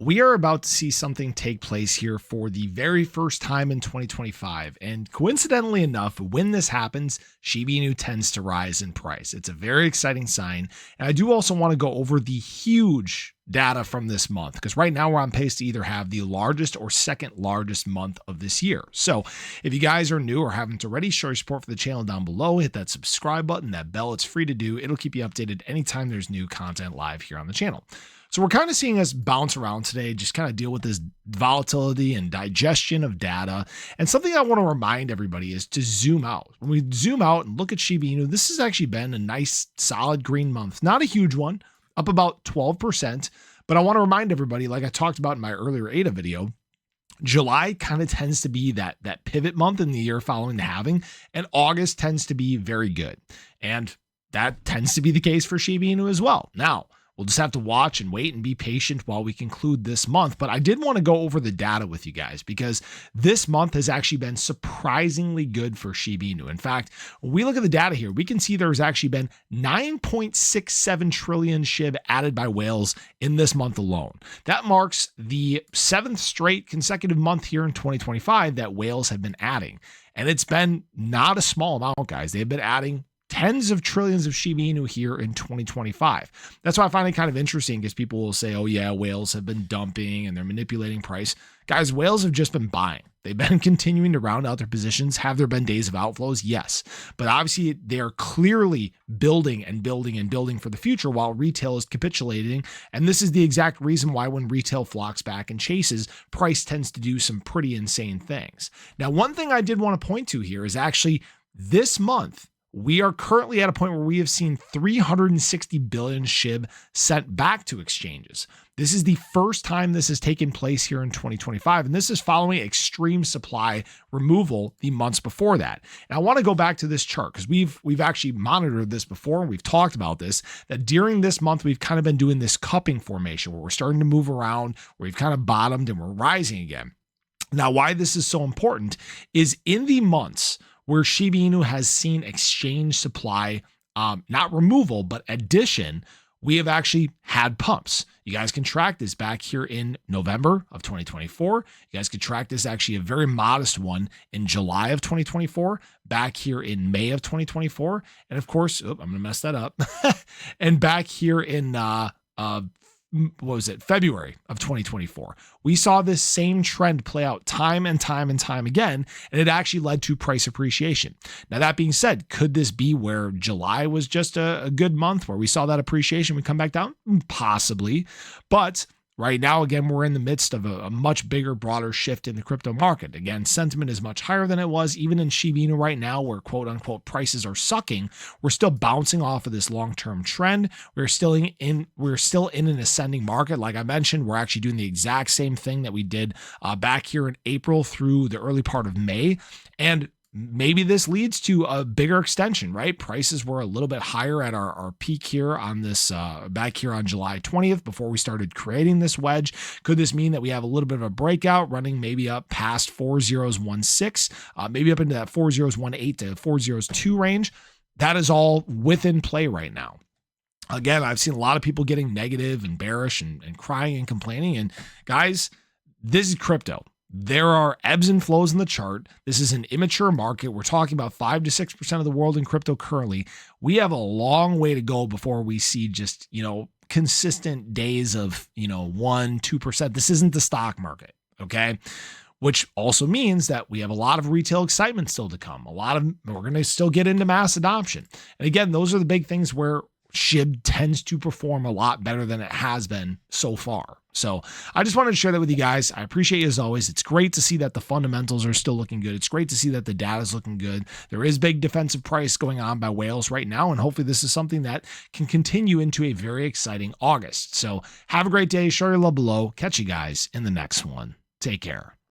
We are about to see something take place here for the very first time in 2025. And coincidentally enough, when this happens, Shiba Inu tends to rise in price. It's a very exciting sign. And I do also want to go over the huge data from this month, because right now we're on pace to either have the largest or second largest month of this year. So if you guys are new or haven't already, show your support for the channel down below. Hit that subscribe button, that bell. It's free to do. It'll keep you updated anytime there's new content live here on the channel. So we're kind of seeing us bounce around today, just kind of deal with this volatility and digestion of data. And something I want to remind everybody is to zoom out. When we zoom out and look at Shiba Inu, this has actually been a nice solid green month. Not a huge one, up about 12%. But I want to remind everybody, like I talked about in my earlier ADA video, July kind of tends to be that pivot month in the year following the halving, and August tends to be very good. And that tends to be the case for Shiba Inu as well. Now, we'll just have to watch and wait and be patient while we conclude this month. But I did want to go over the data with you guys because this month has actually been surprisingly good for Shiba Inu. In fact, when we look at the data here, we can see there's actually been 9.67 trillion shib added by whales in this month alone. That marks the 7th straight consecutive month here in 2025 that whales have been adding. And it's been not a small amount, guys. They've been adding tens of trillions of Shiba Inu here in 2025. That's why I find it kind of interesting, because people will say, oh yeah, whales have been dumping and they're manipulating price. Guys, whales have just been buying. They've been continuing to round out their positions. Have there been days of outflows? Yes. But obviously they are clearly building and building and building for the future while retail is capitulating. And this is the exact reason why when retail flocks back and chases, price tends to do some pretty insane things. Now, one thing I did want to point to here is actually this month, we are currently at a point where we have seen 360 billion shib sent back to exchanges. This is the first time this has taken place here in 2025, and this is following extreme supply removal the months before that. And I want to go back to this chart because we've actually monitored this before, and we've talked about this, that during this month, we've kind of been doing this cupping formation where we're starting to move around, where we've kind of bottomed and we're rising again. Now, why this is so important is in the months where Shiba Inu has seen exchange supply, not removal, but addition, we have actually had pumps. You guys can track this back here in November of 2024. You guys can track this actually a very modest one in July of 2024, back here in May of 2024. And of course, I'm going to mess that up. And back here in, February of 2024. We saw this same trend play out time and time and time again, and it actually led to price appreciation. Now, that being said, could this be where July was just a good month where we saw that appreciation, we come back down? Possibly. But right now, again, we're in the midst of a much bigger, broader shift in the crypto market. Again, sentiment is much higher than it was. Even in Shiba Inu right now, where quote unquote prices are sucking, we're still bouncing off of this long-term trend. We're still in an ascending market. Like I mentioned, we're actually doing the exact same thing that we did back here in April through the early part of May. And maybe this leads to a bigger extension, right? Prices were a little bit higher at our peak here on this back here on July 20th before we started creating this wedge. Could this mean that we have a little bit of a breakout running maybe up past 4016, maybe up into that 4018 to 4022 range? That is all within play right now. Again, I've seen a lot of people getting negative and bearish and crying and complaining. And guys, this is crypto. There are ebbs and flows in the chart. This is an immature market. We're talking about 5 to 6% of the world in crypto currently. We have a long way to go before we see just, consistent days of, 1-2%. This isn't the stock market. Okay. Which also means that we have a lot of retail excitement still to come. We're going to still get into mass adoption. And again, those are the big things where SHIB tends to perform a lot better than it has been so far. So I just wanted to share that with you guys. I appreciate you as always. It's great to see that the fundamentals are still looking good. It's great to see that the data is looking good. There is big defensive price going on by whales right now, and hopefully this is something that can continue into a very exciting August. So have a great day. Show your love below. Catch you guys in the next one. Take care.